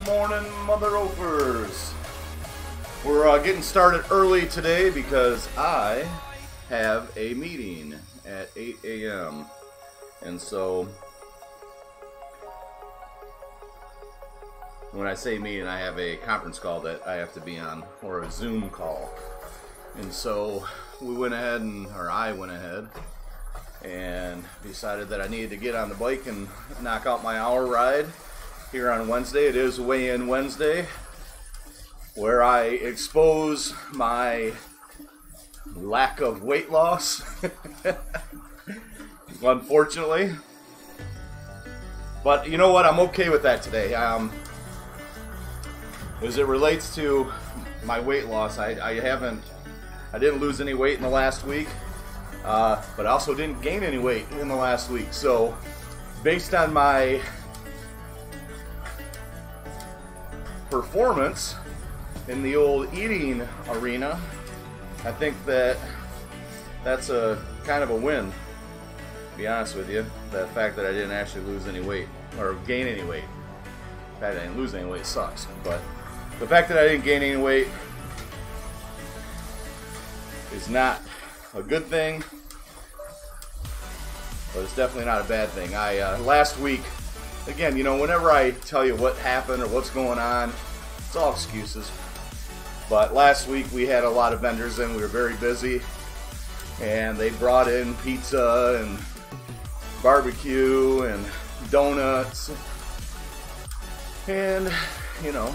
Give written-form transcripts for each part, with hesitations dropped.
Morning, Mother Oafers. We're getting started early today because I have a meeting at 8 a.m. And so when I say meeting, I have a conference call that I have to be on, or a Zoom call. And so we went ahead I went ahead and decided that I needed to get on the bike and knock out my hour ride here on Wednesday. It is weigh-in Wednesday, where I expose my lack of weight loss, unfortunately. But you know what? I'm okay with that today. As it relates to my weight loss, I didn't lose any weight in the last week, but I also didn't gain any weight in the last week. So based on my performance in the old eating arena, I think that that's a kind of a win, to be honest with you. The fact that I didn't actually lose any weight or gain any weight. The fact that I didn't lose any weight sucks, but the fact that I didn't gain any weight is not a good thing, but it's definitely not a bad thing. Last week, again, you know, whenever I tell you what happened or what's going on, it's all excuses. But last week we had a lot of vendors in. We were very busy, and they brought in pizza and barbecue and donuts, and you know,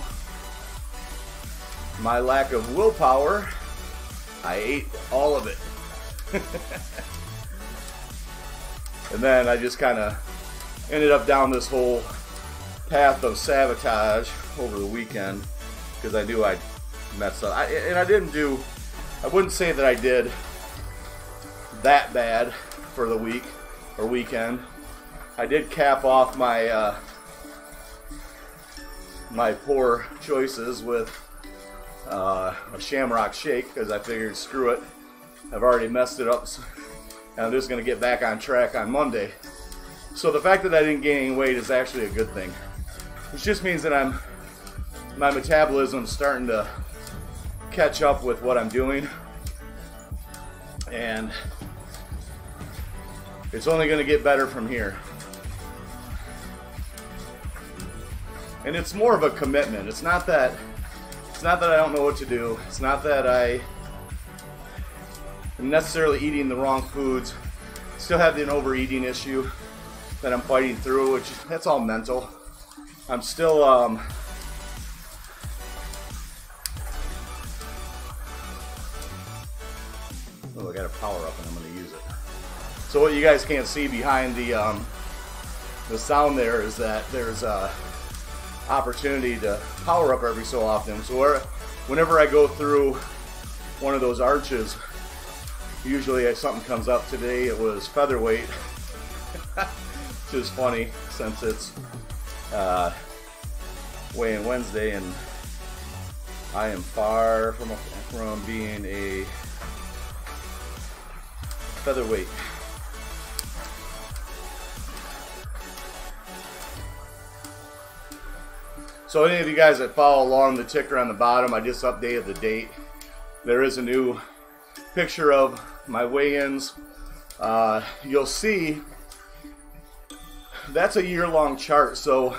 my lack of willpower, I ate all of it. And then I just kind of ended up down this whole path of sabotage over the weekend because I knew I'd messed up. I wouldn't say that I did that bad for the week or weekend. I did cap off my my poor choices with a shamrock shake because I figured, screw it, I've already messed it up, and I'm just going to get back on track on Monday. So the fact that I didn't gain any weight is actually a good thing, which just means that my metabolism's starting to catch up with what I'm doing, and it's only going to get better from here. And it's more of a commitment. It's not that I don't know what to do. It's not that I am necessarily eating the wrong foods. Still have an overeating issue that I'm fighting through, which that's all mental. I'm still oh, I got a power up and I'm going to use it. So what you guys can't see behind the sound there is that there's a opportunity to power up every so often. So whenever I go through one of those arches, usually something comes up. Today it was featherweight, which is funny since it's weigh-in Wednesday and I am far from being a featherweight. So any of you guys that follow along the ticker on the bottom, I just updated the date. There is a new picture of my weigh-ins. You'll see that's a year-long chart. So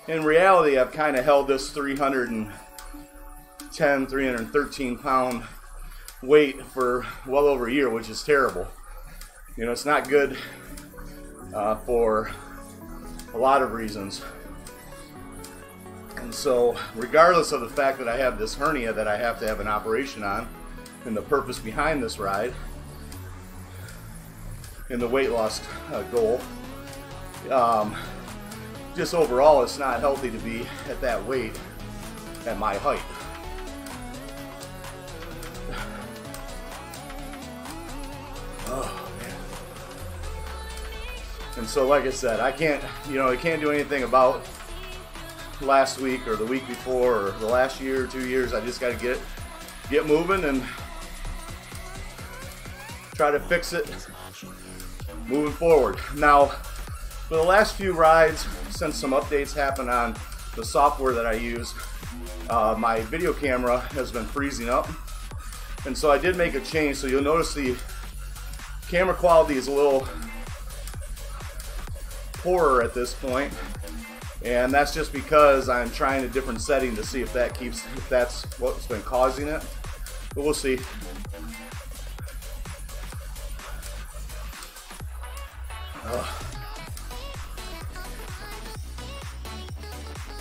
in reality, I've kind of held this 310, 313 pound weight for well over a year, which is terrible. You know, it's not good for a lot of reasons. And so regardless of the fact that I have this hernia that I have to have an operation on, and the purpose behind this ride, and the weight loss goal, just overall it's not healthy to be at that weight at my height. Oh, man. And so like I said, I can't do anything about last week or the week before or the last year or 2 years. I just got to get moving and try to fix it moving forward. Now, for the last few rides, since some updates happened on the software that I use, my video camera has been freezing up. And so I did make a change. So you'll notice the camera quality is a little poorer at this point. And that's just because I'm trying a different setting to see if that's what's been causing it. But we'll see.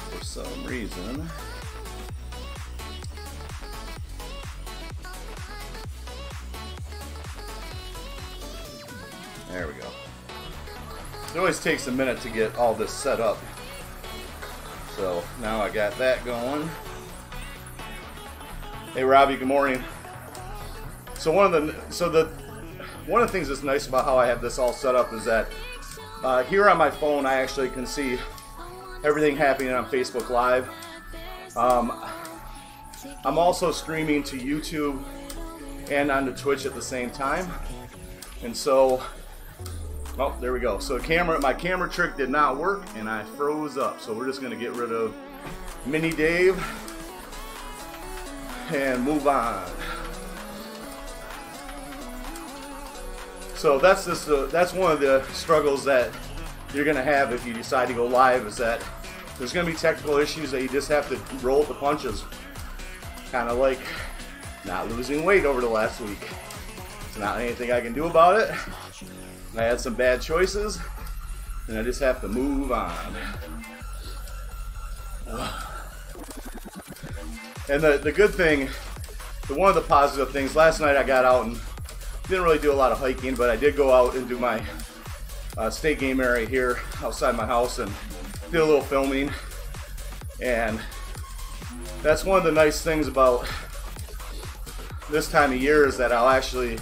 For some reason, there we go. It always takes a minute to get all this set up. So now I got that going. Hey Robbie, good morning. So one of the things that's nice about how I have this all set up is that here on my phone I actually can see everything happening on Facebook Live. I'm also streaming to YouTube and onto Twitch at the same time. And so, oh, there we go. So my camera trick did not work and I froze up. So we're just gonna get rid of Mini Dave and move on. So that's one of the struggles that you're gonna have if you decide to go live, is that there's gonna be technical issues that you just have to roll with the punches. Kind of like not losing weight over the last week. It's not anything I can do about it. I had some bad choices, and I just have to move on. And the good thing, one of the positive things, last night I got out and didn't really do a lot of hiking, but I did go out and do my state game area here outside my house and did a little filming. And that's one of the nice things about this time of year, is that I'll actually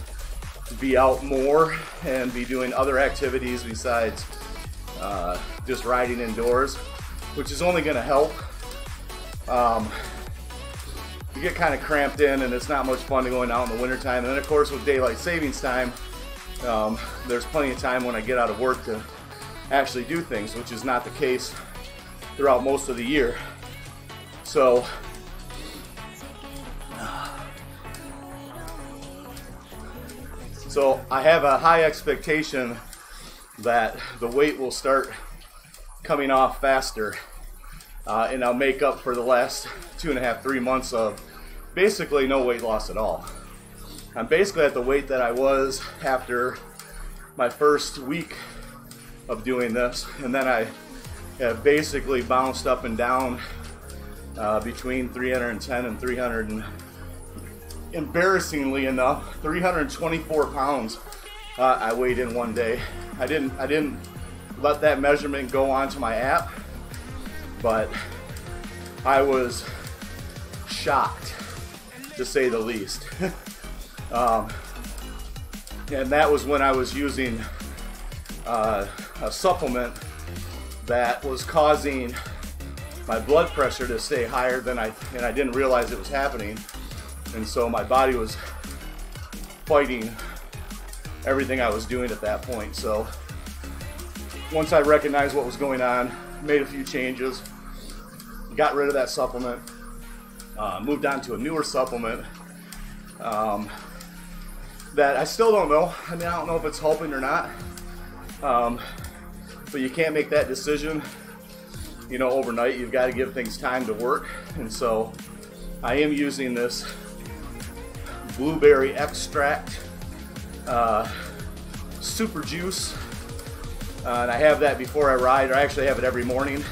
be out more and be doing other activities besides just riding indoors, which is only going to help. You get kind of cramped in and it's not much fun to going out in the wintertime. And then of course with daylight savings time, there's plenty of time when I get out of work to actually do things, which is not the case throughout most of the year. So I have a high expectation that the weight will start coming off faster, and I'll make up for the last 2.5, 3 months of basically no weight loss at all. I'm basically at the weight that I was after my first week of doing this, and then I have basically bounced up and down between 310 and 300, and embarrassingly enough, 324 pounds I weighed in one day. I didn't let that measurement go onto my app, but I was shocked, to say the least. And that was when I was using a supplement that was causing my blood pressure to stay higher than and I didn't realize it was happening. And so my body was fighting everything I was doing at that point. So once I recognized what was going on, made a few changes, got rid of that supplement, moved on to a newer supplement that I still don't know. I mean, I don't know if it's helping or not, but you can't make that decision, you know, overnight. You've got to give things time to work. And so I am using this blueberry extract super juice, and I have that before I ride, or I actually have it every morning.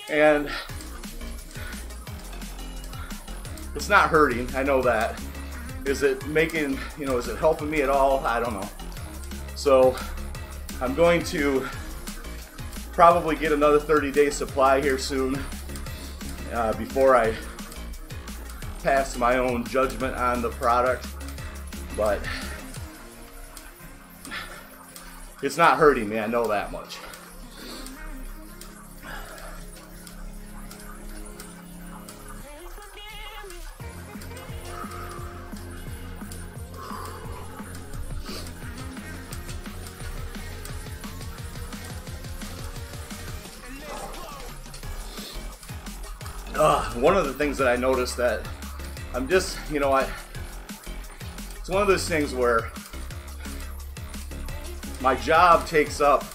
And it's not hurting, I know that. Is it making, you know, is it helping me at all? I don't know. So I'm going to probably get another 30-day supply here soon before I pass my own judgment on the product. But it's not hurting me, I know that much. one of the things that I noticed that I'm just, you know, it's one of those things where my job takes up,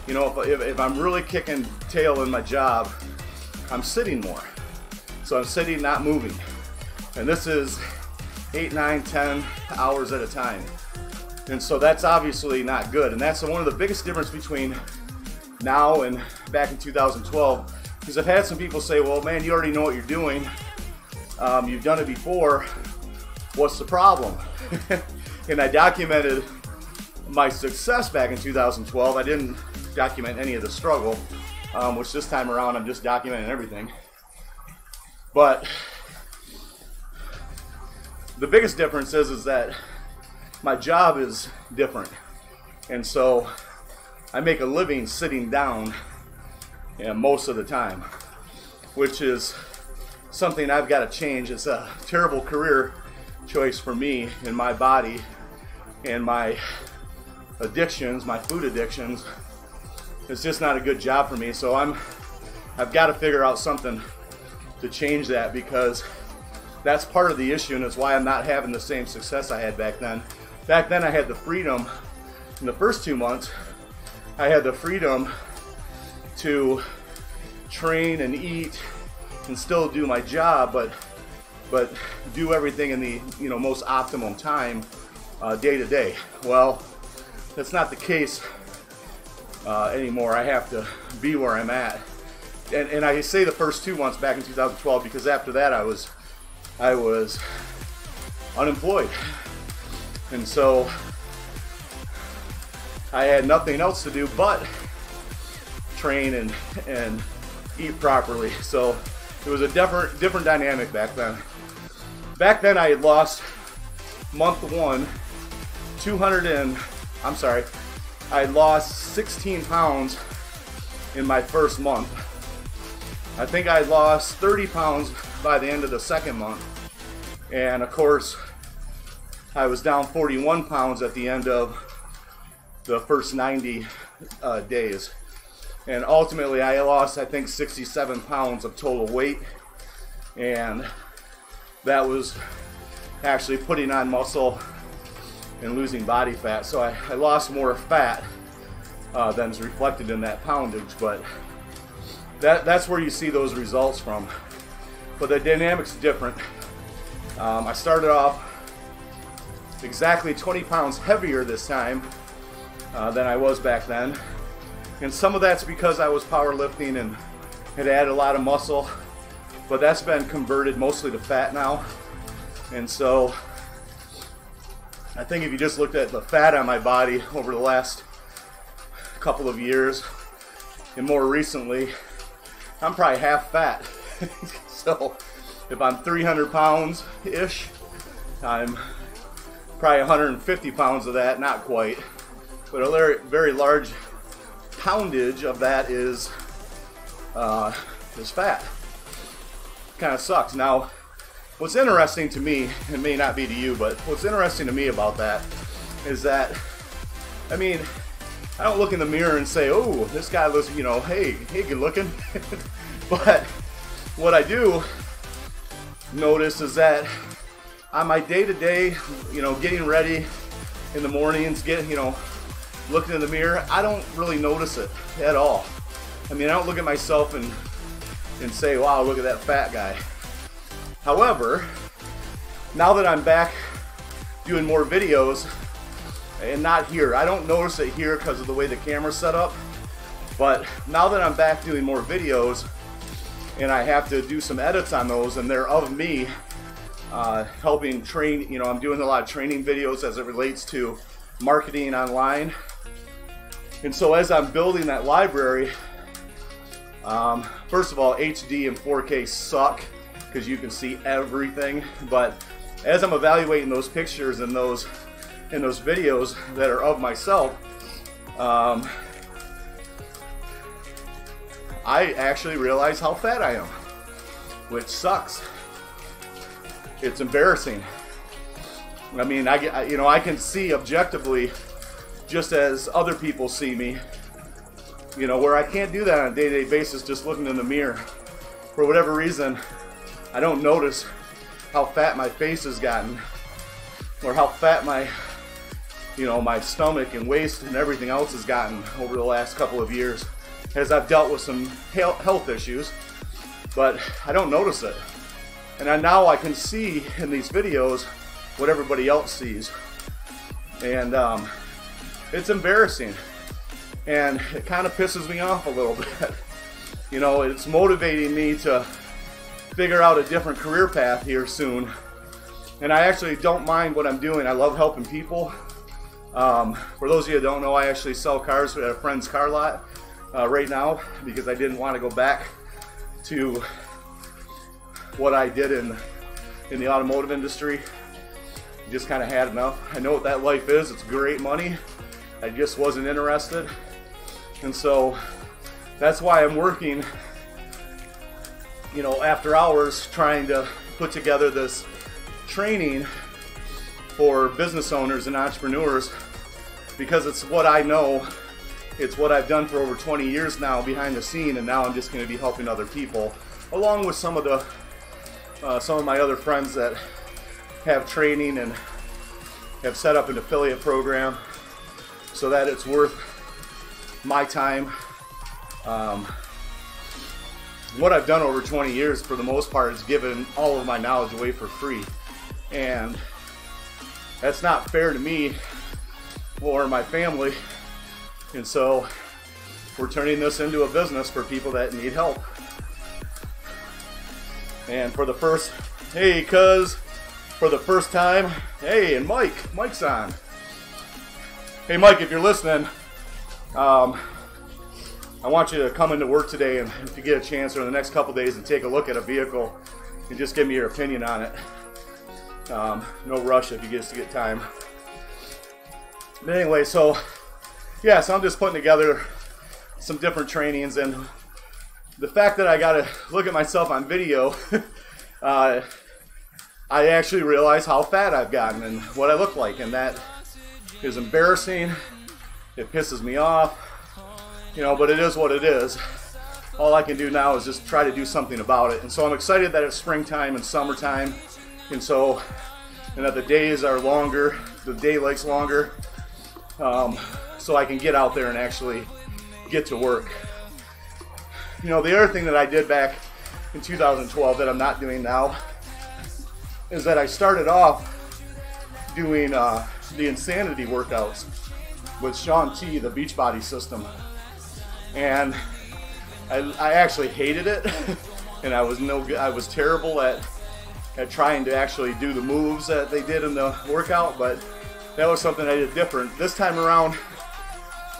you know, if I'm really kicking tail in my job, I'm sitting more. So I'm sitting, not moving. And this is 8, 9, 10 hours at a time. And so that's obviously not good. And that's one of the biggest difference between now and back in 2012. Because I've had some people say, well, man, you already know what you're doing. You've done it before. What's the problem? And I documented my success back in 2012. I didn't document any of the struggle, which this time around I'm just documenting everything. But the biggest difference is that my job is different. And so I make a living sitting down, most of the time, which is something I've got to change. It's a terrible career choice for me and my body and my addictions, my food addictions. It's just not a good job for me. So I've got to figure out something to change that, because that's part of the issue, and it's why I'm not having the same success I had back then. Back then I had the freedom, in the first 2 months, I had the freedom to train and eat and still do my job, but do everything in the, you know, most optimum time, day to day. Well, that's not the case anymore. I have to be where I'm at. And I say the first 2 months back in 2012 because after that I was unemployed. And so I had nothing else to do but train and eat properly. So it was a different dynamic back then. Back then I had lost month one I had lost 16 pounds in my first month. I think I lost 30 pounds by the end of the second month. And of course, I was down 41 pounds at the end of the first 90 days. And ultimately, I lost, I think, 67 pounds of total weight. And that was actually putting on muscle and losing body fat. So I lost more fat than is reflected in that poundage. But that's where you see those results from. But the dynamic's different. I started off exactly 20 pounds heavier this time than I was back then. And some of that's because I was powerlifting and had added a lot of muscle, but that's been converted mostly to fat now. And so I think if you just looked at the fat on my body over the last couple of years and more recently, I'm probably half fat. So if I'm 300 pounds-ish, I'm probably 150 pounds of that, not quite. But a very large poundage of that is fat. Kind of sucks. Now, what's interesting to me, it may not be to you, but what's interesting to me about that is that, I mean, I don't look in the mirror and say, oh, this guy looks, you know, hey, good looking. But what I do notice is that on my day-to-day, you know, getting ready in the mornings, looking in the mirror, I don't really notice it at all. I mean, I don't look at myself and say, wow, look at that fat guy. However, now that I'm back doing more videos, and not here, I don't notice it here because of the way the camera's set up, but now that I'm back doing more videos, and I have to do some edits on those, and they're of me helping train, you know, I'm doing a lot of training videos as it relates to marketing online. And so as I'm building that library, first of all, HD and 4K suck because you can see everything. But as I'm evaluating those pictures and those videos that are of myself, I actually realize how fat I am, which sucks. It's embarrassing. I mean, I can see objectively, just as other people see me, you know, where I can't do that on a day-to-day basis just looking in the mirror. for whatever reason, I don't notice how fat my face has gotten, or how fat my, you know, my stomach and waist and everything else has gotten over the last couple of years, as I've dealt with some health issues, but I don't notice it. And now I can see in these videos what everybody else sees. And it's embarrassing. And it kind of pisses me off a little bit. You know, it's motivating me to figure out a different career path here soon. And I actually don't mind what I'm doing. I love helping people. For those of you that don't know, I actually sell cars at a friend's car lot right now, because I didn't want to go back to what I did in the automotive industry. Just kind of had enough. I know what that life is. It's great money. I just wasn't interested. And so that's why I'm working, you know, after hours, trying to put together this training for business owners and entrepreneurs, because it's what I know. It's what I've done for over 20 years now behind the scene, and now I'm just going to be helping other people, along with some of my other friends that have training and have set up an affiliate program so that it's worth my time. What I've done over 20 years, for the most part, is given all of my knowledge away for free, and that's not fair to me or my family. And so we're turning this into a business for people that need help. And for the first, hey cuz, for the first time, hey, and Mike's on. Hey Mike, if you're listening, I want you to come into work today, and if you get a chance, or in the next couple days, and take a look at a vehicle and just give me your opinion on it. No rush if you get time. But anyway, so yeah, so I'm just putting together some different trainings, and the fact that I got to look at myself on video, I actually realize how fat I've gotten and what I look like, and that is embarrassing. It pisses me off, you know, but it is what it is. All I can do now is just try to do something about it. And so I'm excited that it's springtime and summertime, and that the days are longer, the daylight's longer, so I can get out there and actually get to work. You know, the other thing that I did back in 2012 that I'm not doing now is that I started off doing the insanity workouts with Shaun T, the Beachbody system, and I actually hated it, and I was terrible at trying to actually do the moves that they did in the workout, but that was something I did different. This time around,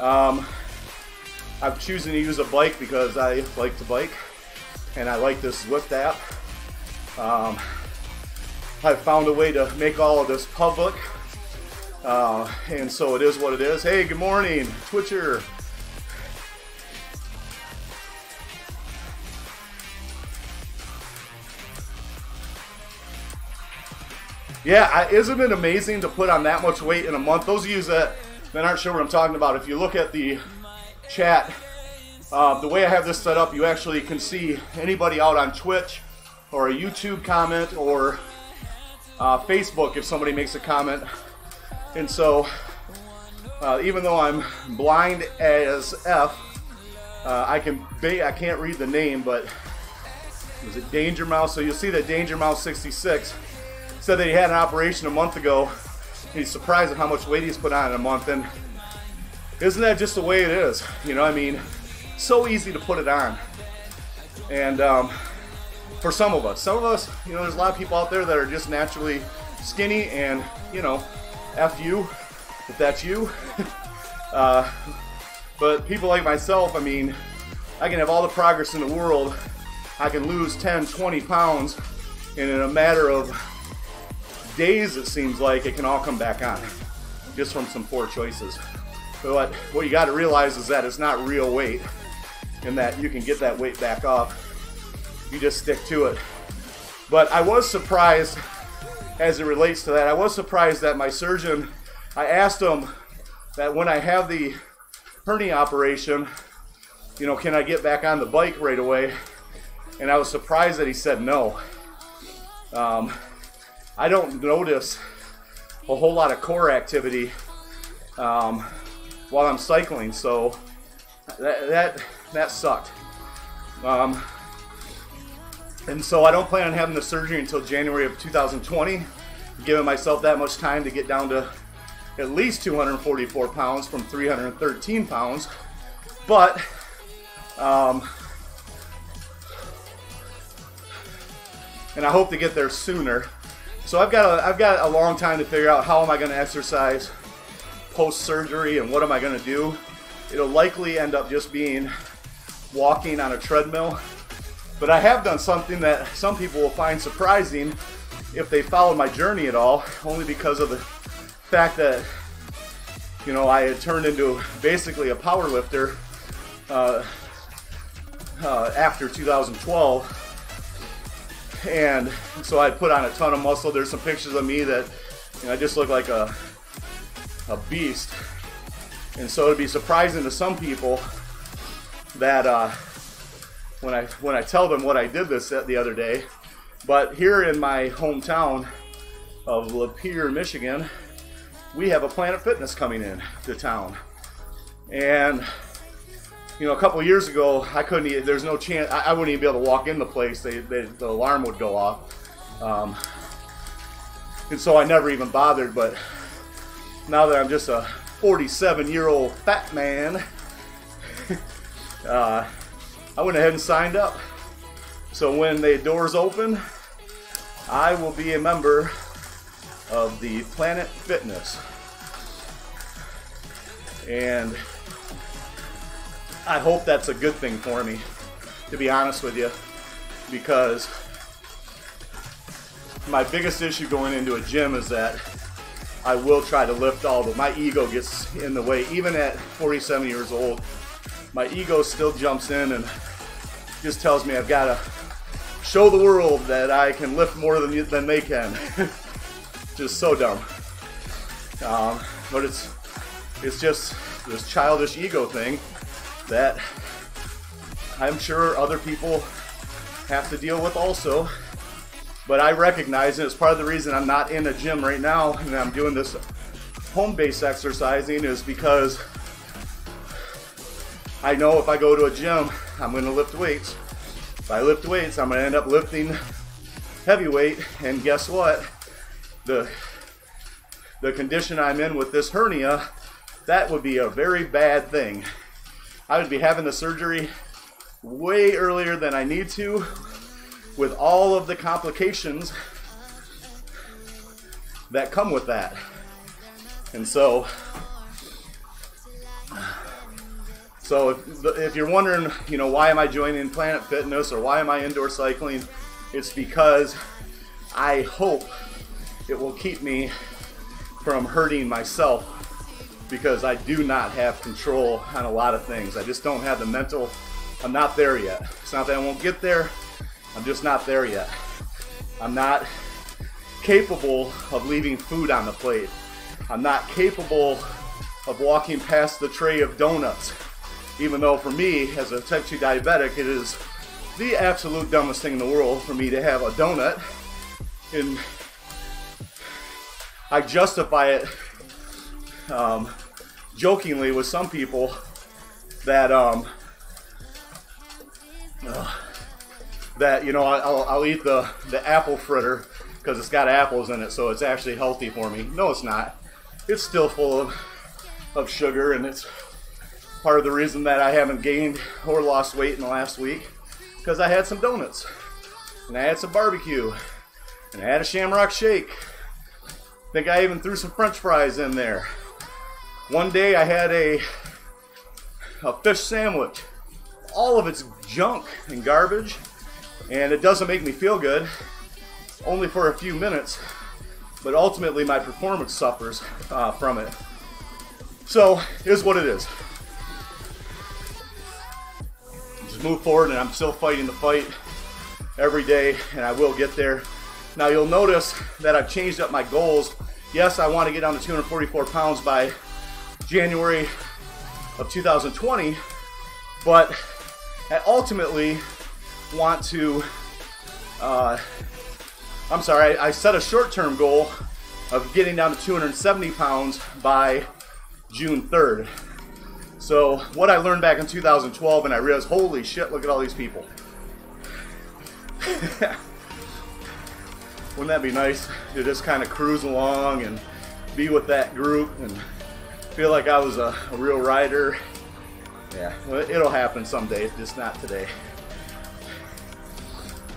I'm choosing to use a bike because I like to bike, and I like this Zwift app. I've found a way to make all of this public, and so it is what it is. Hey, good morning, Twitcher. Yeah, isn't it amazing to put on that much weight in a month? Those of you that aren't sure what I'm talking about, if you look at the chat, the way I have this set up, you actually can see anybody out on Twitch or a YouTube comment or Facebook if somebody makes a comment. And so even though I'm blind as F, I can't read the name, but was it Danger Mouse? So you'll see that Danger Mouse 66 said that he had an operation a month ago. He's surprised at how much weight he's put on in a month, and isn't that just the way it is? You know, I mean, so easy to put it on. And for some of us, you know, there's a lot of people out there that are just naturally skinny, and, you know, F you, if that's you. But people like myself, I mean, I can have all the progress in the world. I can lose 10, 20 pounds, and in a matter of days, it seems like, it can all come back on, just from some poor choices. But what you got to realize is that it's not real weight, and that you can get that weight back off. You just stick to it. But I was surprised, as it relates to that, I was surprised that my surgeon, I asked him that when I have the hernia operation, you know, can I get back on the bike right away? And I was surprised that he said no. I don't notice a whole lot of core activity while I'm cycling, so that sucked. And so I don't plan on having the surgery until January of 2020, giving myself that much time to get down to at least 244 pounds from 313 pounds. But and I hope to get there sooner. So I've got a long time to figure out how am I going to exercise post-surgery and what am I going to do. It'll likely end up just being walking on a treadmill. But I have done something that some people will find surprising if they followed my journey at all, only because of the fact that, you know, I had turned into basically a power lifter after 2012. And so I put on a ton of muscle. There's some pictures of me that, you know, I just look like a beast. And so it'd be surprising to some people that when I tell them what I did the other day. But here in my hometown of Lapeer, Michigan, we have a Planet Fitness coming in to town. And you know, a couple years ago, I couldn't even, there's no chance, I wouldn't even be able to walk in the place. The alarm would go off. And so I never even bothered. But now that I'm just a 47-year-old fat man, I went ahead and signed up. So when the doors open, I will be a member of the Planet Fitness. And I hope that's a good thing for me, to be honest with you, because my biggest issue going into a gym is that I will try to lift all, but my ego gets in the way. Even at 47 years old, my ego still jumps in and just tells me I've got to show the world that I can lift more than they can. Just so dumb. But it's just this childish ego thing that I'm sure other people have to deal with also. But I recognize, and it's part of the reason I'm not in a gym right now and I'm doing this home-based exercising, is because I know if I go to a gym, I'm going to lift weights. If I lift weights, I'm going to end up lifting heavyweight, and guess what? The condition I'm in with this hernia, that would be a very bad thing. I would be having the surgery way earlier than I need to, with all of the complications that come with that. And so if you're wondering, you know, why am I joining Planet Fitness or why am I indoor cycling, it's because I hope it will keep me from hurting myself, because I do not have control on a lot of things. I just don't have the mental, I'm not there yet. It's not that I won't get there, I'm just not there yet. I'm not capable of leaving food on the plate. I'm not capable of walking past the tray of donuts. Even though for me, as a type 2 diabetic, it is the absolute dumbest thing in the world for me to have a donut. And I justify it jokingly with some people that you know, I'll eat the apple fritter because it's got apples in it, so it's actually healthy for me. No, it's not. It's still full of sugar, and it's part of the reason that I haven't gained or lost weight in the last week, because I had some donuts, and I had some barbecue, and I had a Shamrock Shake. I think I even threw some French fries in there. One day I had a fish sandwich. All of it's junk and garbage, and it doesn't make me feel good, only for a few minutes, but ultimately my performance suffers from it. So, here's what it is. Just move forward, and I'm still fighting the fight every day, and I will get there. Now, you'll notice that I've changed up my goals. Yes, I want to get down to 244 pounds by January of 2020, but ultimately, want to, I'm sorry, I set a short-term goal of getting down to 270 pounds by June 3rd. So what I learned back in 2012, and I realized, holy shit, look at all these people. Wouldn't that be nice to just kind of cruise along and be with that group and feel like I was a real rider? Yeah, well, it'll happen someday, just not today.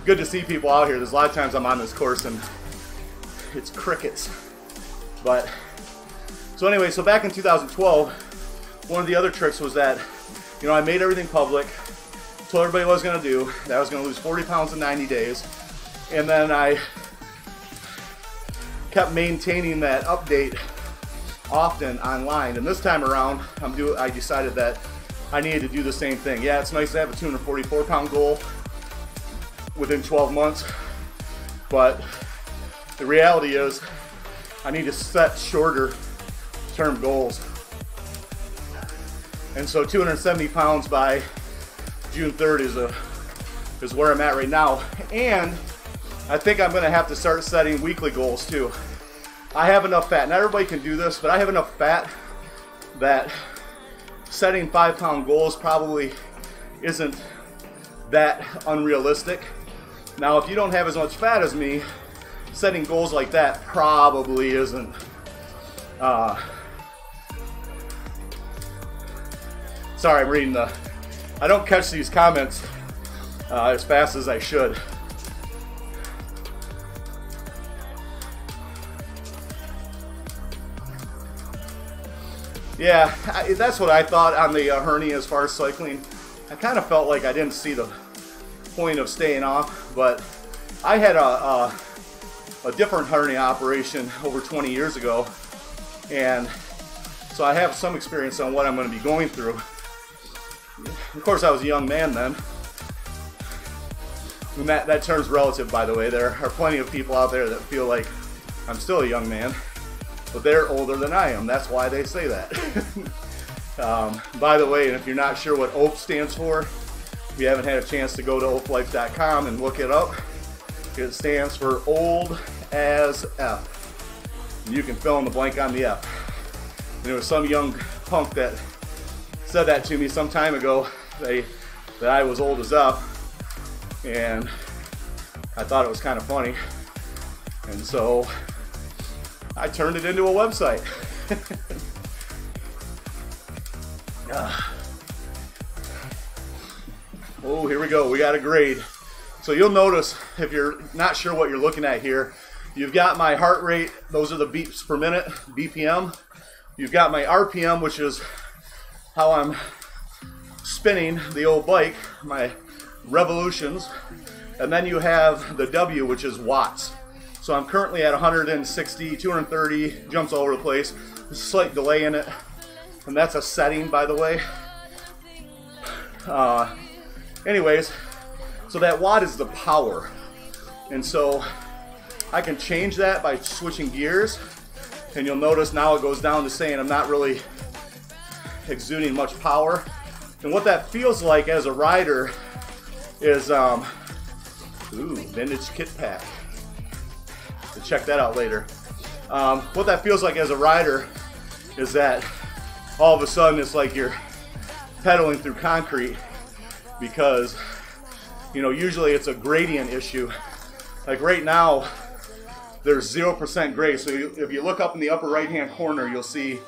Good to see people out here. There's a lot of times I'm on this course and it's crickets. But, so anyway, so back in 2012, one of the other tricks was that, you know, I made everything public, told everybody what I was going to do, that I was going to lose 40 pounds in 90 days, and then I kept maintaining that update often online. And this time around, I decided that I needed to do the same thing. Yeah, it's nice to have a 244 pound goal within 12 months, but the reality is I need to set shorter term goals. And so 270 pounds by June 3rd is where I'm at right now. And I think I'm gonna have to start setting weekly goals too. I have enough fat, not everybody can do this, but I have enough fat that setting 5-pound goals probably isn't that unrealistic. Now, if you don't have as much fat as me, setting goals like that probably isn't sorry, I'm reading I don't catch these comments as fast as I should. Yeah, that's what I thought on the hernia as far as cycling. I kind of felt like I didn't see the point of staying off, but I had a different hernia operation over 20 years ago, and so I have some experience on what I'm going to be going through. Of course, I was a young man then, and that term's relative, by the way. There are plenty of people out there that feel like I'm still a young man, but they're older than I am. That's why they say that. By the way, and if you're not sure what OAF stands for, if you haven't had a chance to go to oaflife.com and look it up, it stands for old as F. And you can fill in the blank on the F. And there was some young punk that said that to me some time ago, that I was old as F, and I thought it was kind of funny. And so I turned it into a website. Oh, here we go. We got a grade. So you'll notice, if you're not sure what you're looking at here, you've got my heart rate. Those are the beats per minute, BPM. You've got my RPM, which is how I'm spinning the old bike, my revolutions. And then you have the W, which is watts. So I'm currently at 160, 230, jumps all over the place. There's a slight delay in it. And that's a setting, by the way. Anyways, so that watt is the power. And so I can change that by switching gears. And you'll notice now it goes down to saying I'm not really exuding much power. And what that feels like as a rider is, vintage kit pack. So check that out later. What that feels like as a rider is that all of a sudden it's like you're pedaling through concrete, because, you know, usually it's a gradient issue. Like right now, there's 0% grade. So if you look up in the upper right-hand corner, you'll see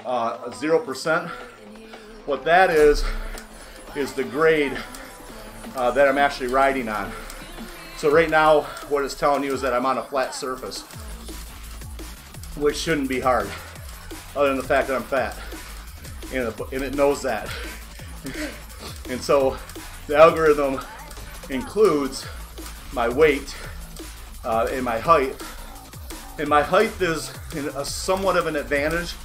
0%. What that is the grade that I'm actually riding on. So right now, what it's telling you is that I'm on a flat surface, which shouldn't be hard, other than the fact that I'm fat, and it knows that. And so the algorithm includes my weight and my height. And my height is somewhat of an advantage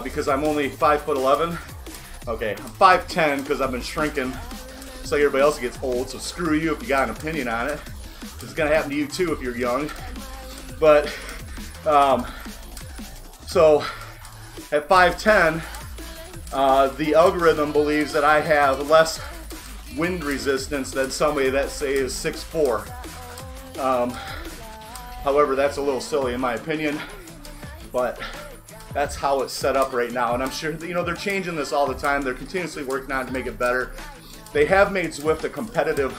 because I'm only 5'11". Okay, I'm 5'10" because I've been shrinking so everybody else gets old, so screw you if you got an opinion on it. It's gonna happen to you too if you're young. But, so at 5'10", the algorithm believes that I have less wind resistance than somebody that say is 6'4". However, that's a little silly in my opinion, but that's how it's set up right now. And I'm sure, you know, they're changing this all the time. They're continuously working on it to make it better. They have made Zwift a competitive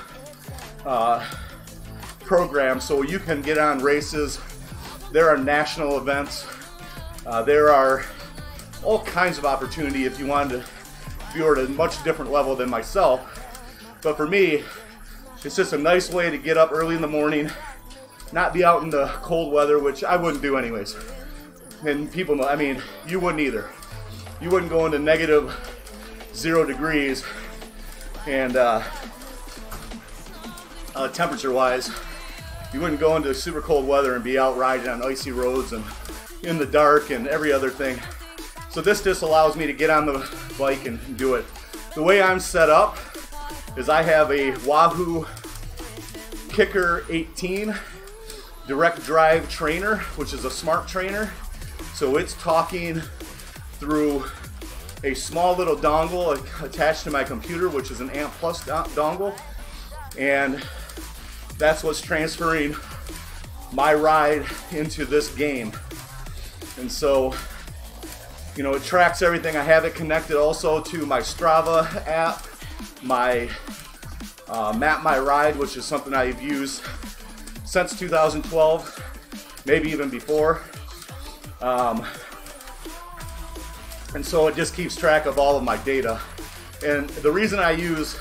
program, so you can get on races. There are national events. There are all kinds of opportunity if you wanted to, if you were at a much different level than myself. But for me, it's just a nice way to get up early in the morning, not be out in the cold weather, which I wouldn't do anyways. And people know, I mean, you wouldn't either. You wouldn't go into -0 degrees and temperature-wise, you wouldn't go into super cold weather and be out riding on icy roads and in the dark and every other thing. So this just allows me to get on the bike and do it. The way I'm set up is I have a Wahoo Kickr 18 direct drive trainer, which is a smart trainer. So it's talking through a small little dongle attached to my computer, which is an AMP Plus dongle. And that's what's transferring my ride into this game. And so, you know, it tracks everything. I have it connected also to my Strava app, my Map My Ride, which is something I've used since 2012, maybe even before. And so it just keeps track of all of my data. And the reason I use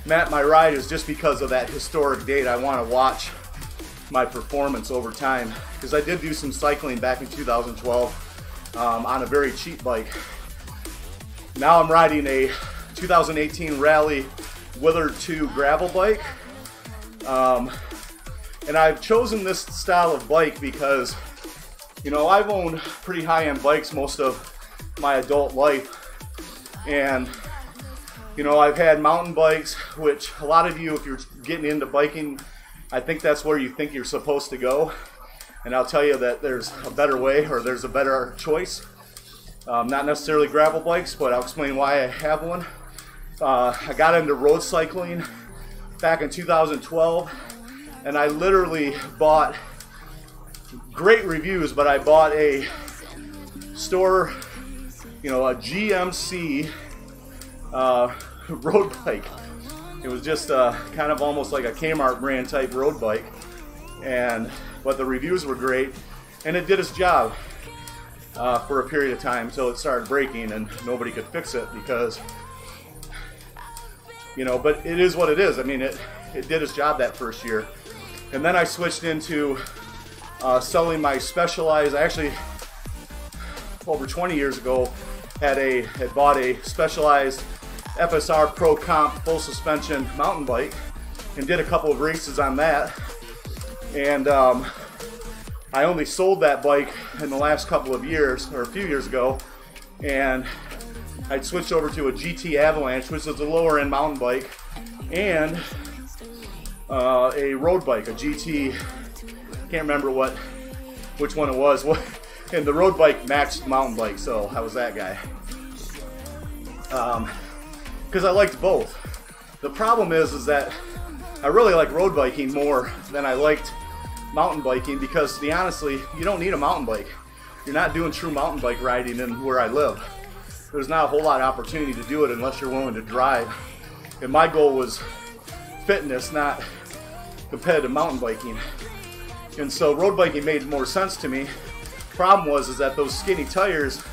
Map My Ride is just because of that historic data. I want to watch my performance over time, because I did do some cycling back in 2012 on a very cheap bike. Now I'm riding a 2018 Raleigh Willard 2 gravel bike. And I've chosen this style of bike because, you know, I've owned pretty high-end bikes most of my adult life. And, you know, I've had mountain bikes, which a lot of you, if you're getting into biking, I think that's where you think you're supposed to go. And I'll tell you that there's a better way, or there's a better choice. Not necessarily gravel bikes, but I'll explain why I have one. I got into road cycling back in 2012, and I literally bought, great reviews, but I bought a store, you know, a GMC road bike. It was just kind of almost like a Kmart brand type road bike, but the reviews were great, and it did its job for a period of time until it started breaking and nobody could fix it because, you know, but it is what it is. I mean, it did its job that first year. And then I switched into selling my Specialized. I actually, over 20 years ago, had bought a Specialized FSR Pro Comp full suspension mountain bike and did a couple of races on that. And I only sold that bike in the last couple of years, or a few years ago, and I'd switched over to a GT Avalanche, which is a lower end mountain bike, and a road bike, a GT, can't remember which one it was, and the road bike matched the mountain bike, so I was that guy. Because I liked both. The problem is that I really like road biking more than I liked mountain biking, because, to be honestly, you don't need a mountain bike. You're not doing true mountain bike riding in where I live. There's not a whole lot of opportunity to do it unless you're willing to drive. And my goal was fitness, not competitive mountain biking. And so road biking made more sense to me. Problem was that those skinny tires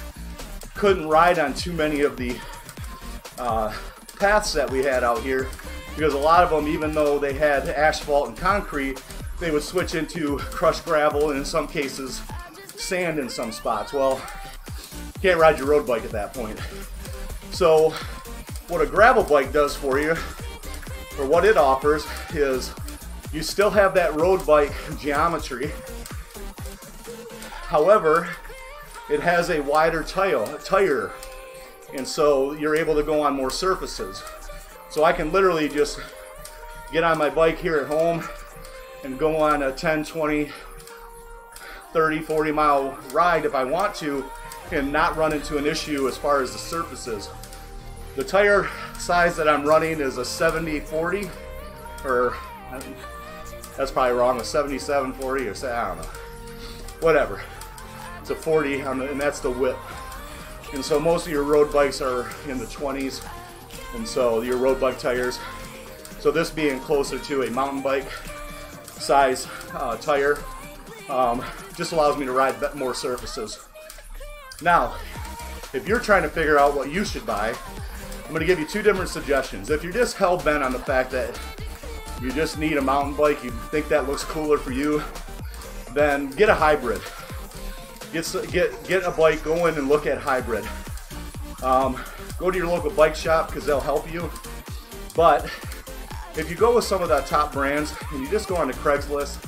couldn't ride on too many of the paths that we had out here, because a lot of them, even though they had asphalt and concrete, they would switch into crushed gravel and in some cases sand in some spots. Well, you can't ride your road bike at that point. So what a gravel bike does for you, or what it offers, is you still have that road bike geometry. However, it has a wider tire, and so you're able to go on more surfaces. So I can literally just get on my bike here at home and go on a 10, 20, 30, 40 mile ride if I want to, and not run into an issue as far as the surfaces. The tire size that I'm running is a 70-40, or that's probably wrong, a 77-40, or I don't know, whatever. It's a 40, and that's the width. And so most of your road bikes are in the 20s, and so your road bike tires. So this being closer to a mountain bike size tire just allows me to ride more surfaces. Now, if you're trying to figure out what you should buy, I'm going to give you two different suggestions. If you're just hell-bent on the fact that you just need a mountain bike, you think that looks cooler for you, then get a hybrid. Get a bike, go in and look at hybrid. Go to your local bike shop because they'll help you. But if you go with some of the top brands and you just go on to Craigslist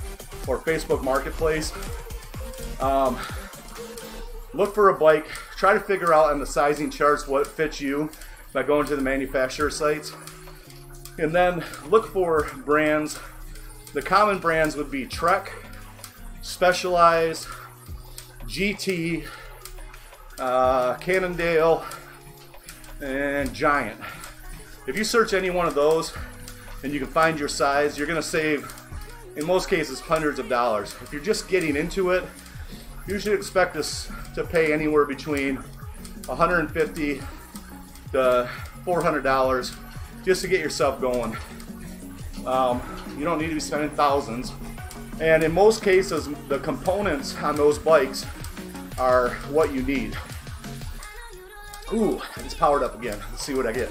or Facebook Marketplace, look for a bike, try to figure out on the sizing charts what fits you by going to the manufacturer sites. And then look for brands. The common brands would be Trek, Specialized, GT, Cannondale, and Giant. If you search any one of those and you can find your size, you're going to save, in most cases, hundreds of dollars. If you're just getting into it, you should expect us to pay anywhere between $150 to $400 just to get yourself going. You don't need to be spending thousands. And in most cases, the components on those bikes are what you need. Ooh, it's powered up again. Let's see what I get.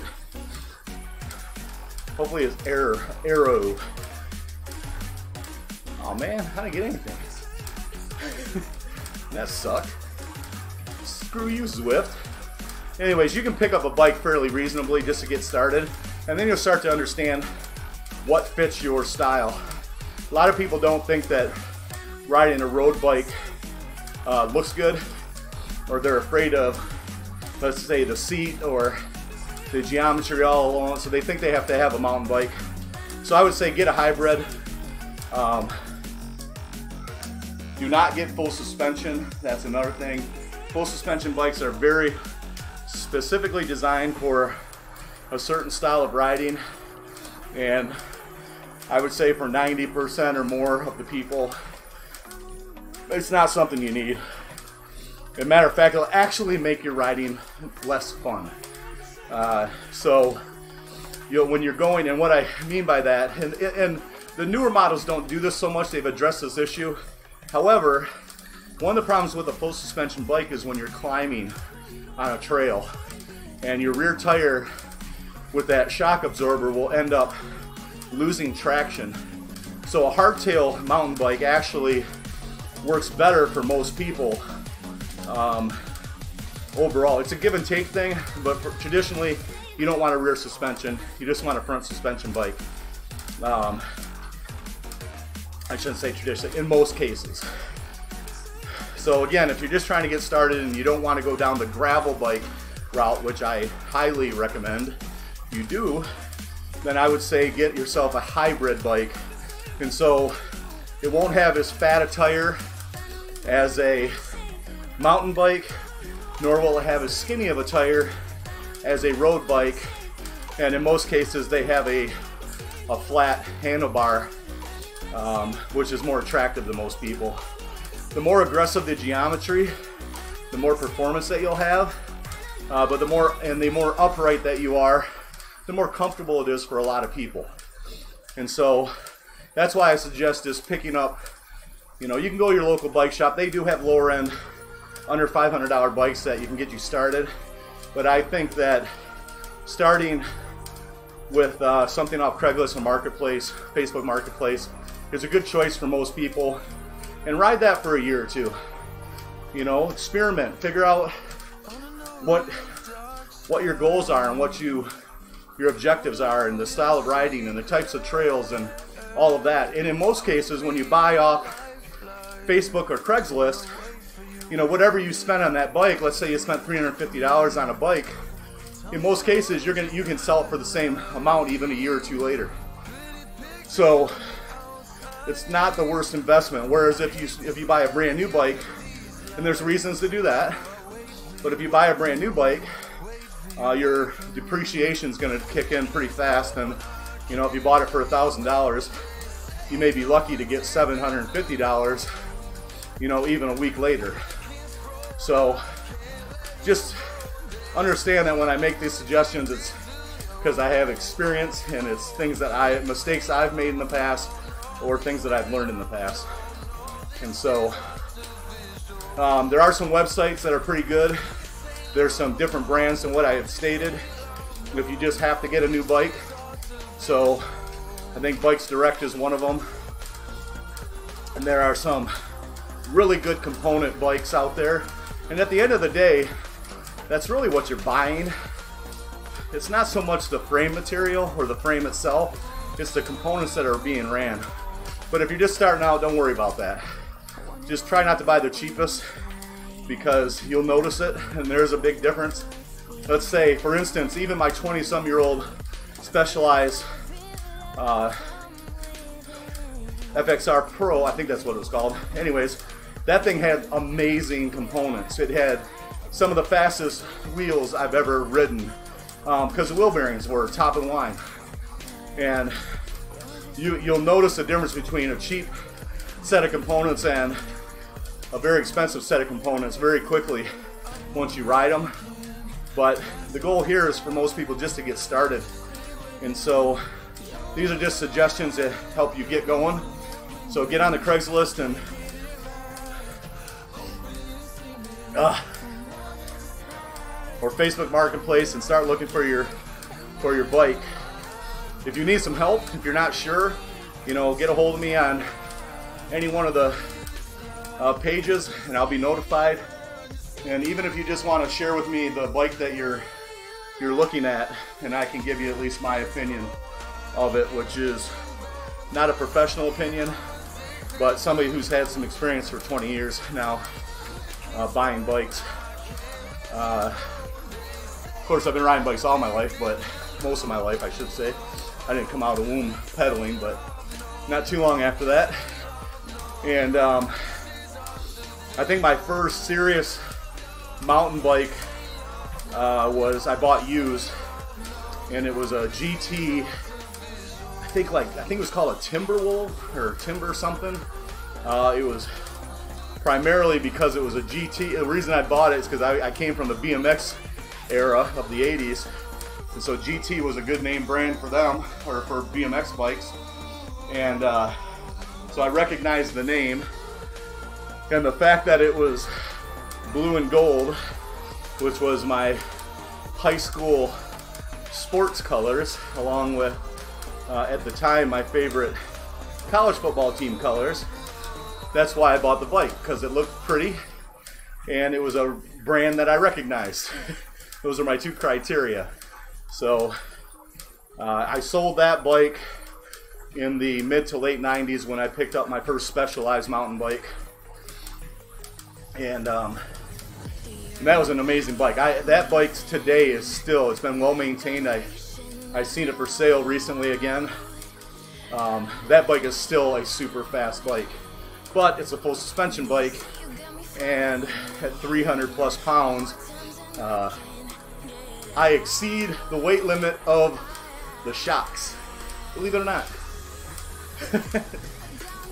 Hopefully it's arrow. Oh man, I didn't get anything. That sucked. Screw you, Zwift. Anyways, you can pick up a bike fairly reasonably just to get started, and then you'll start to understand what fits your style. A lot of people don't think that riding a road bike looks good, or they're afraid of, let's say, the seat or the geometry all along, so they think they have to have a mountain bike. So I would say get a hybrid. Do not get full suspension. That's another thing. Full suspension bikes are very specifically designed for a certain style of riding, and I would say for 90% or more of the people, it's not something you need. As a matter of fact, it'll actually make your riding less fun. So when you're going, and what I mean by that, and the newer models don't do this so much, they've addressed this issue. However, one of the problems with a full suspension bike is when you're climbing on a trail and your rear tire with that shock absorber will end up losing traction. So a hardtail mountain bike actually works better for most people. Overall, it's a give and take thing, but traditionally you don't want a rear suspension, you just want a front suspension bike. I shouldn't say traditionally, in most cases. So again, if you're just trying to get started and you don't want to go down the gravel bike route, which I highly recommend you do, then I would say get yourself a hybrid bike. And so it won't have as fat a tire as a mountain bike, nor will it have as skinny of a tire as a road bike. And in most cases they have a flat handlebar, which is more attractive to most people. The more aggressive the geometry, the more performance that you'll have, but the more upright that you are, the more comfortable it is for a lot of people. And so that's why I suggest just picking up, you can go to your local bike shop. They do have lower end, under $500 bikes that you can get you started. But I think that starting with something off Craigslist or Marketplace, Facebook Marketplace, is a good choice for most people. And ride that for a year or two. Experiment, figure out what your goals are and what your objectives are, and the style of riding and the types of trails and all of that. And in most cases, when you buy off Facebook or Craigslist, whatever you spend on that bike, let's say you spent $350 on a bike, in most cases you can sell it for the same amount even a year or two later. So it's not the worst investment. Whereas if you buy a brand new bike, and there's reasons to do that, but if you buy a brand new bike your depreciation is going to kick in pretty fast. And you know, if you bought it for $1,000, you may be lucky to get $750, you know, even a week later. So just understand that when I make these suggestions, it's because I have experience, and it's things that mistakes I've made in the past, or things that I've learned in the past. And so there are some websites that are pretty good. There's some different brands than what I have stated if you just have to get a new bike. So I think Bikes Direct is one of them. And there are some really good component bikes out there. And at the end of the day, that's really what you're buying. It's not so much the frame material or the frame itself, it's the components that are being ran. But if you're just starting out, don't worry about that. Just try not to buy the cheapest, because you'll notice it, and there's a big difference. Let's say, for instance, even my 20-some-year-old Specialized FXR Pro, I think that's what it was called. Anyways, that thing had amazing components. It had some of the fastest wheels I've ever ridden, because the wheel bearings were top of the line. And you'll notice the difference between a cheap set of components and a very expensive set of components very quickly once you ride them. But the goal here is for most people just to get started. And so these are just suggestions that help you get going. So get on the Craigslist and or Facebook Marketplace and start looking for your bike. If you need some help, if you're not sure, you know, get a hold of me on any one of the pages, and I'll be notified. And even if you just want to share with me the bike that you're looking at, and I can give you at least my opinion of it, which is not a professional opinion, but somebody who's had some experience for 20 years now buying bikes. Of course, I've been riding bikes all my life, but most of my life, I should say. I didn't come out of the womb pedaling, but not too long after that. And I think my first serious mountain bike was, I bought used, and it was a GT. I think it was called a Timberwolf or Timber something. It was primarily because it was a GT. The reason I bought it is because I came from the BMX era of the 80s, and so GT was a good name brand for them, or for BMX bikes. And so I recognized the name, and the fact that it was blue and gold, which was my high school sports colors, along with at the time my favorite college football team colors. That's why I bought the bike, because it looked pretty and it was a brand that I recognized. Those are my two criteria. So I sold that bike in the mid to late 90s when I picked up my first Specialized mountain bike. And that was an amazing bike. That bike today is still, it's been well maintained. I've seen it for sale recently again. That bike is still a super fast bike, but it's a full suspension bike, and at 300 plus pounds, I exceed the weight limit of the shocks, believe it or not.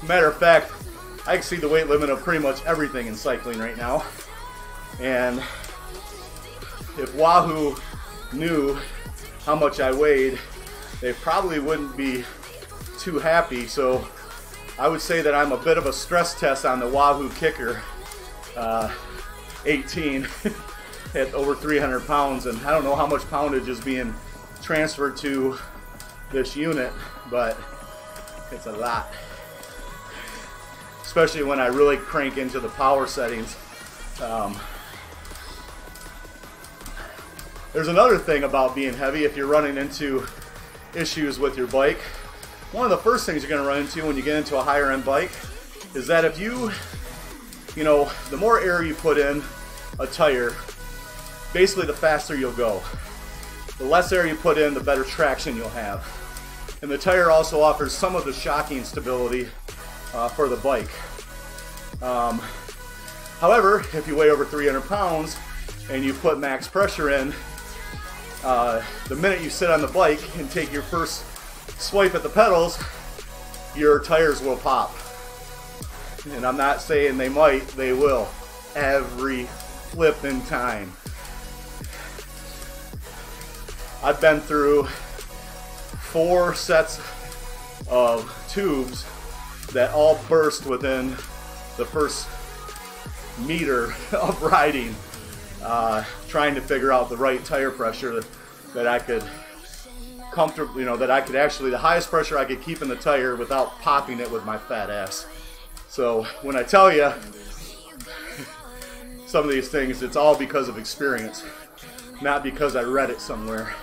Matter of fact, I exceed the weight limit of pretty much everything in cycling right now. And if Wahoo knew how much I weighed, they probably wouldn't be too happy. So I would say that I'm a bit of a stress test on the Wahoo Kickr 18 at over 300 pounds. And I don't know how much poundage is being transferred to this unit, but it's a lot. Especially when I really crank into the power settings. There's another thing about being heavy if you're running into issues with your bike. One of the first things you're going to run into when you get into a higher end bike is that if you know, the more air you put in a tire, basically the faster you'll go. The less air you put in, the better traction you'll have. And the tire also offers some of the shocking stability for the bike. However, if you weigh over 300 pounds and you put max pressure in, the minute you sit on the bike and take your first swipe at the pedals, your tires will pop. And I'm not saying they might, they will. Every flipping time. I've been through 4 sets of tubes that all burst within the first meter of riding, trying to figure out the right tire pressure that I could comfortably, that I could actually, the highest pressure I could keep in the tire without popping it with my fat ass. So when I tell you some of these things, it's all because of experience, not because I read it somewhere.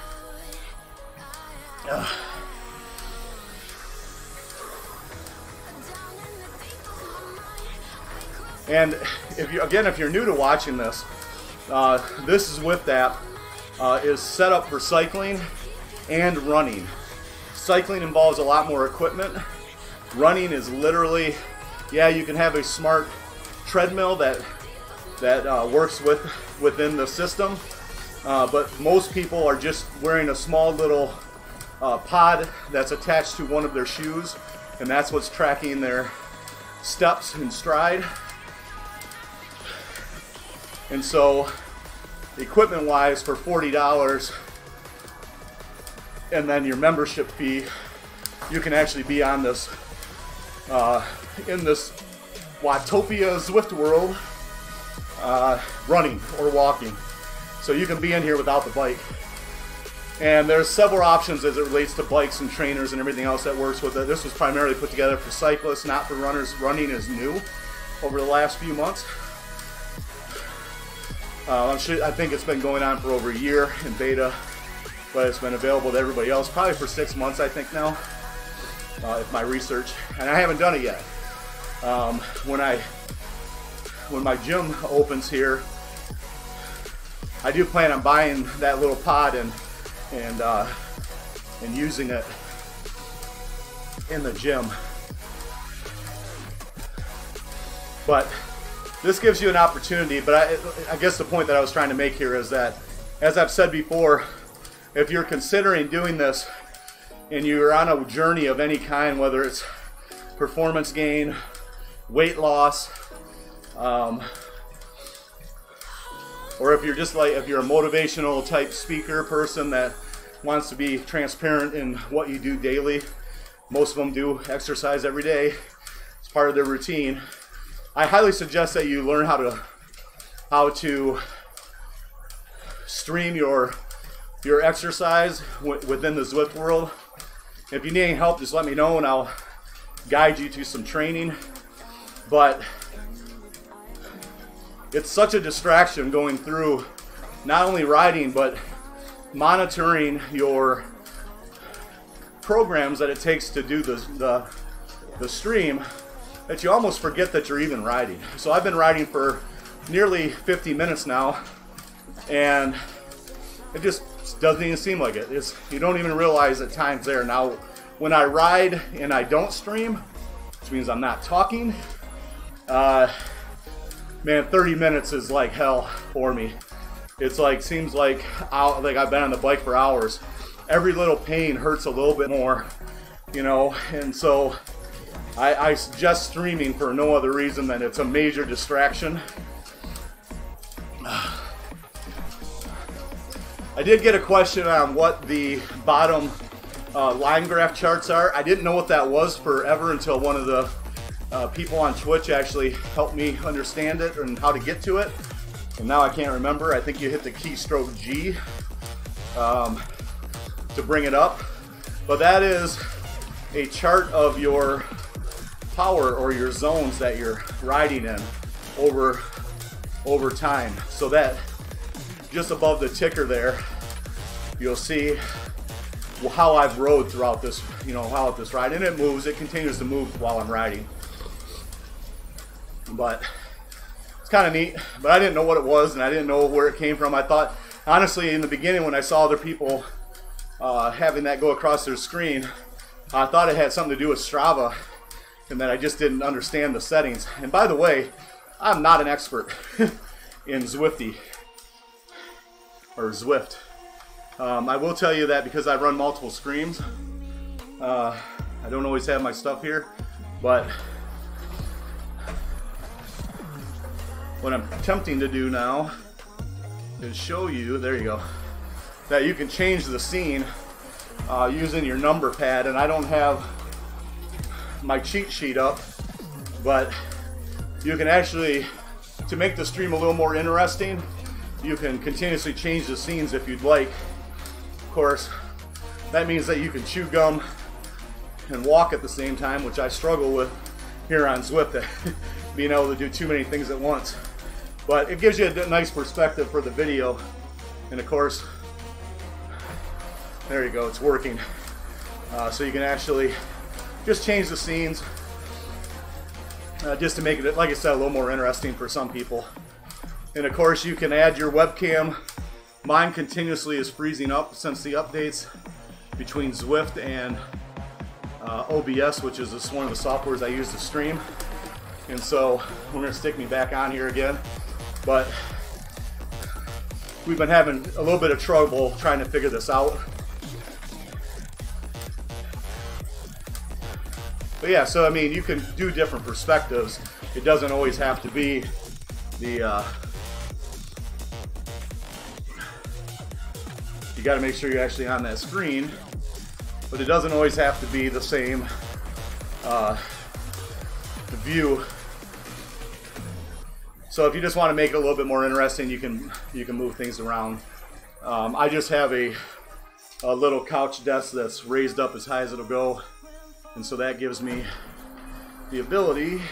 And if you're new to watching this, this Zwift app is set up for cycling and running. Cycling involves a lot more equipment. Running is literally, yeah, you can have a smart treadmill that works within the system, but most people are just wearing a small little pod that's attached to one of their shoes, and that's what's tracking their steps and stride. And so, equipment-wise, for $40, and then your membership fee, you can actually be on this, in this Watopia Zwift world, running or walking. So you can be in here without the bike. And there's several options as it relates to bikes and trainers and everything else that works with it. This was primarily put together for cyclists, not for runners. Running is new over the last few months. I think it's been going on for over a year in beta, but it's been available to everybody else probably for 6 months, I think now, if my research, and I haven't done it yet. When my gym opens here, I do plan on buying that little pod and using it in the gym. But this gives you an opportunity, but I guess the point that I was trying to make here is that, as I've said before, if you're considering doing this and you're on a journey of any kind, whether it's performance gain, weight loss, or if you're just if you're a motivational type speaker person that wants to be transparent in what you do daily, most of them do exercise every day, it's part of their routine. I highly suggest that you learn how to stream your exercise within the Zwift world. If you need any help, just let me know and I'll guide you to some training. But it's such a distraction going through not only riding but monitoring your programs that it takes to do the stream, that you almost forget that you're even riding. So I've been riding for nearly 50 minutes now, and it just doesn't even seem like it. You don't even realize that time's there. Now, when I ride and I don't stream, which means I'm not talking, man, 30 minutes is like hell for me. It's like, seems like I've been on the bike for hours. Every little pain hurts a little bit more, and so I suggest streaming for no other reason than it's a major distraction. I did get a question on what the bottom line graph charts are. I didn't know what that was forever until one of the people on Twitch actually helped me understand it and how to get to it. And now I can't remember. I think you hit the keystroke G to bring it up. But that is a chart of your power or your zones that you're riding in over time. So that just above the ticker there, you'll see how I've rode throughout this, how this ride, and it moves. It continues to move while I'm riding. But it's kind of neat. But I didn't know what it was, and I didn't know where it came from. I thought, honestly, in the beginning when I saw other people having that go across their screen, I thought it had something to do with Strava, and that I just didn't understand the settings. And by the way, I'm not an expert in Zwifty or Zwift. I will tell you that because I run multiple streams, I don't always have my stuff here, but what I'm attempting to do now is show you, there you go, that you can change the scene using your number pad. And I don't have my cheat sheet up, but you can actually, to make the stream a little more interesting, you can continuously change the scenes if you'd like. Of course, that means that you can chew gum and walk at the same time, which I struggle with here on Zwift, being able to do too many things at once. But it gives you a nice perspective for the video. And of course, there you go, it's working. So you can actually just change the scenes just to make it, like I said, a little more interesting for some people. And of course, you can add your webcam. Mine continuously is freezing up since the updates between Zwift and OBS, which is one of the softwares I use to stream. And so we're going to stick me back on here again. But we've been having a little bit of trouble trying to figure this out. But yeah, so I mean, you can do different perspectives. It doesn't always have to be the you got to make sure you're actually on that screen, but it doesn't always have to be the same view. So if you just want to make it a little bit more interesting, you can move things around. I just have a little couch desk that's raised up as high as it'll go, and so that gives me the ability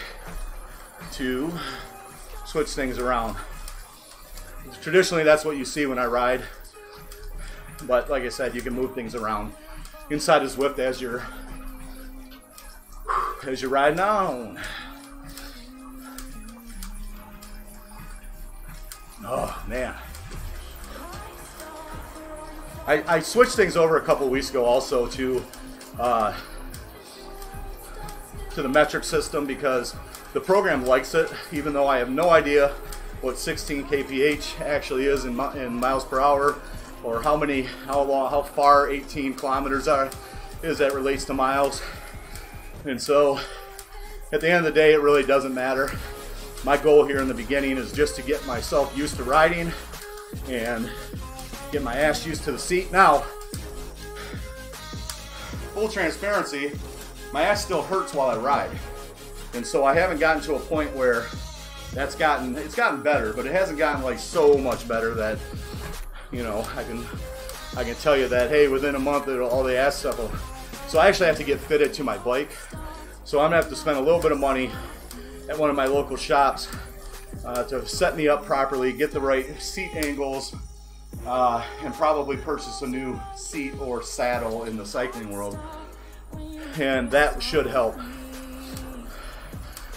to switch things around. Traditionally, that's what you see when I ride. But like I said, you can move things around inside of Zwift as you're riding on. Oh man, I switched things over a couple weeks ago also to the metric system because the program likes it, even though I have no idea what 16 kph actually is in miles per hour, or how far 18 kilometers is that relates to miles. And so at the end of the day, it really doesn't matter. My goal here in the beginning is just to get myself used to riding and get my ass used to the seat. Now, full transparency, my ass still hurts while I ride. And so I haven't gotten to a point where it's gotten better, but it hasn't gotten like so much better that, you know, I can tell you that, hey, within a month all the ass stuff will. So I actually have to get fitted to my bike. So I'm gonna have to spend a little bit of money at one of my local shops to set me up properly, get the right seat angles, and probably purchase a new seat or saddle in the cycling world. And that should help.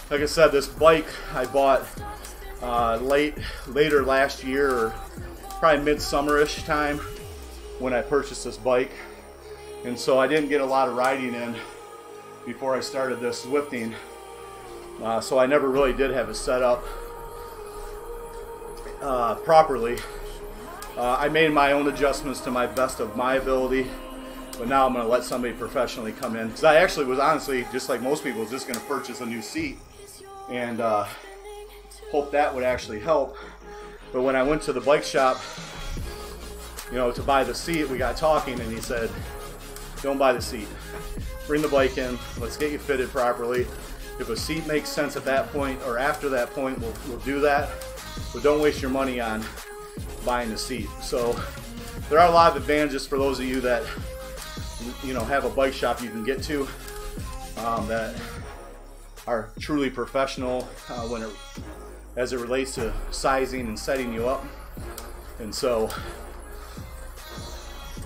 Like I said, this bike I bought later last year, or probably midsummer-ish time when I purchased this bike. And so I didn't get a lot of riding in before I started this Zwifting. So I never really did have it set up properly. I made my own adjustments to my best of my ability, but now I'm going to let somebody professionally come in. Because I actually was honestly, just like most people, just going to purchase a new seat and hope that would actually help. But when I went to the bike shop, you know, to buy the seat, we got talking and he said, don't buy the seat. Bring the bike in, let's get you fitted properly. If a seat makes sense at that point or after that point, we'll do that. But don't waste your money on buying the seat. So there are a lot of advantages for those of you that, you know, have a bike shop you can get to that are truly professional as it relates to sizing and setting you up. And so,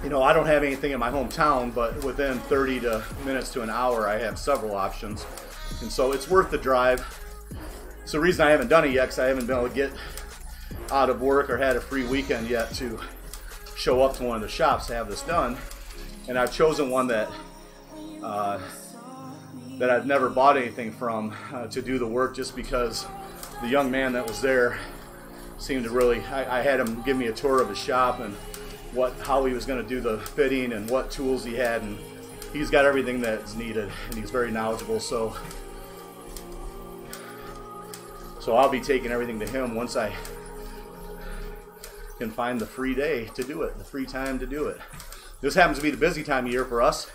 you know, I don't have anything in my hometown, but within 30 minutes to an hour, I have several options. And so it's worth the drive. It's the reason I haven't done it yet, because I haven't been able to get out of work or had a free weekend yet to show up to one of the shops to have this done. And I've chosen one that that I've never bought anything from to do the work, just because the young man that was there seemed to really, I had him give me a tour of his shop, and how he was going to do the fitting and what tools he had, and he's got everything that's needed, and he's very knowledgeable. So I'll be taking everything to him once I can find the free day to do it, the free time to do it. This happens to be the busy time of year for us.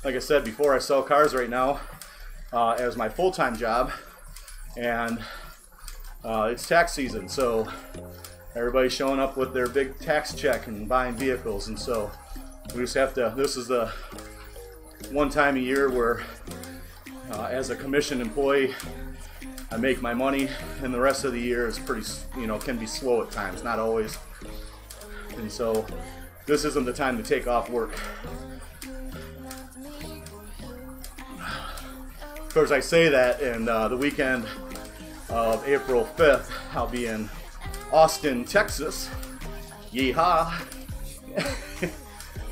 Like I said before, I sell cars right now as my full-time job, and it's tax season, so everybody's showing up with their big tax check and buying vehicles, and so we just have to, this is the one time a year where as a commissioned employee I make my money, and the rest of the year is pretty, can be slow at times, not always. And so this isn't the time to take off work. Of course, I say that, and the weekend of April 5th, I'll be in Austin, Texas. Yeehaw!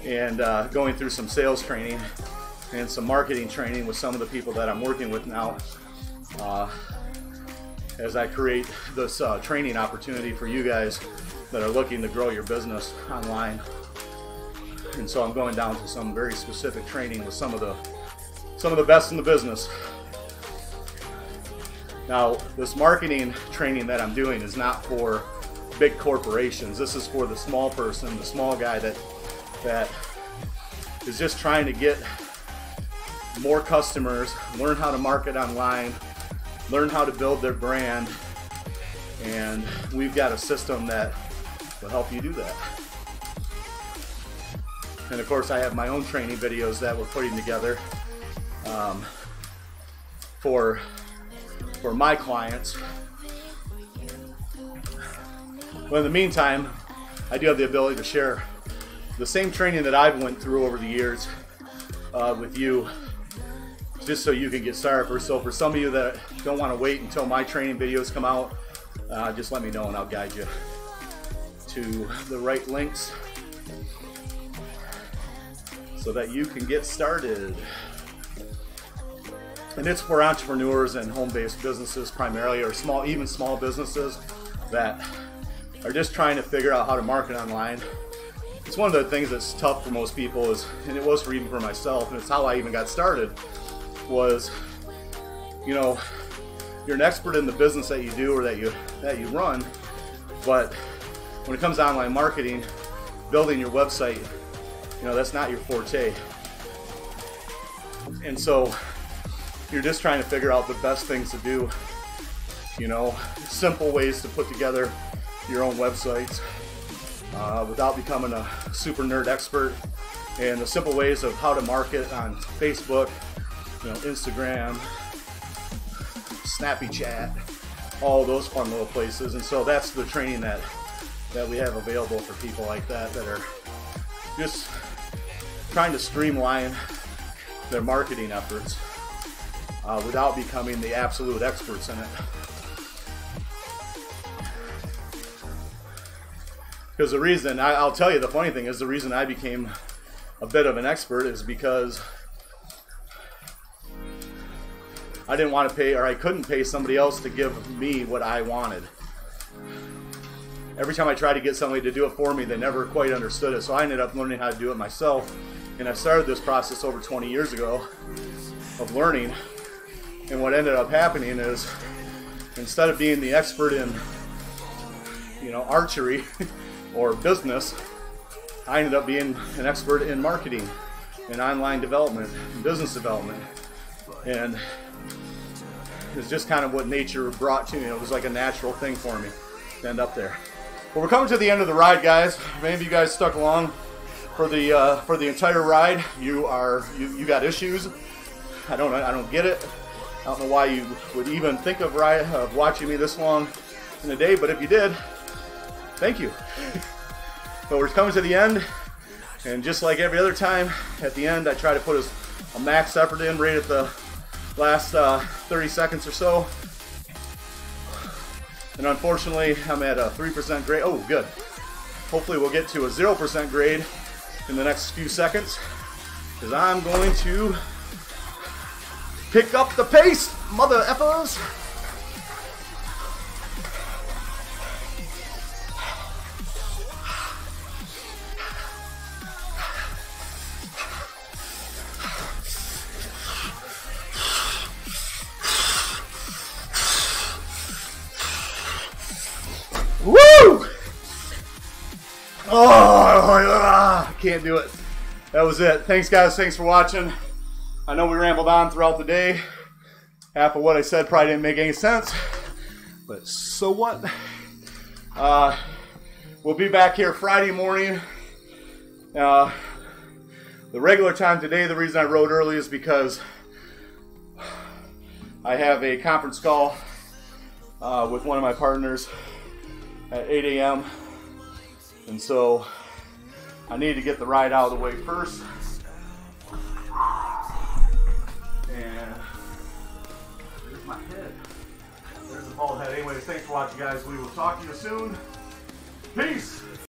And going through some sales training and some marketing training with some of the people that I'm working with now, as I create this training opportunity for you guys that are looking to grow your business online. And so I'm going down to some very specific training with some of the best in the business. Now, this marketing training that I'm doing is not for big corporations. This is for the small person, the small guy that is just trying to get more customers, learn how to market online, learn how to build their brand, and we've got a system that will help you do that. And of course, I have my own training videos that we're putting together for my clients. Well, in the meantime, I do have the ability to share the same training that I've went through over the years with you, just so you can get started. So for some of you that don't want to wait until my training videos come out, just let me know and I'll guide you to the right links so that you can get started. And it's for entrepreneurs and home-based businesses primarily, or even small businesses that are just trying to figure out how to market online. It's one of the things that's tough for most people, and it was even for myself, and it's how I even got started, was, you're an expert in the business that you do or that you run, but when it comes to online marketing, building your website, that's not your forte. And so you're just trying to figure out the best things to do, simple ways to put together your own websites without becoming a super nerd expert, and the simple ways of how to market on Facebook, Instagram, Snappy Chat, all those fun little places. And so that's the training that we have available for people like that are just trying to streamline their marketing efforts without becoming the absolute experts in it. Because the reason, I'll tell you, the funny thing is, the reason I became a bit of an expert is because I didn't want to pay, or I couldn't pay somebody else to give me what I wanted. Every time I tried to get somebody to do it for me, they never quite understood it. So I ended up learning how to do it myself. And I started this process over 20 years ago of learning. And what ended up happening is, instead of being the expert in, archery or business, I ended up being an expert in marketing and online development and business development. And it's just kind of what nature brought to me. It was like a natural thing for me to end up there. Well, we're coming to the end of the ride, guys. If any of you guys stuck along for the entire ride, you got issues. I don't get it. I don't know why you would even think of watching me this long in a day, but if you did, thank you. But we're coming to the end, and just like every other time, at the end I try to put a max effort in right at the last 30 seconds or so. And unfortunately, I'm at a 3% grade. Oh, good. Hopefully we'll get to a 0% grade in the next few seconds, because I'm going to pick up the pace, mother effers. I can't do it. That was it. Thanks, guys. Thanks for watching. I know we rambled on throughout the day. Half of what I said probably didn't make any sense, but so what? We'll be back here Friday morning. The regular time today, the reason I rode early is because I have a conference call with one of my partners at 8 a.m. And so I need to get the ride out of the way first. And there's my head. There's the bald head. Anyways, thanks for watching, guys. We will talk to you soon. Peace.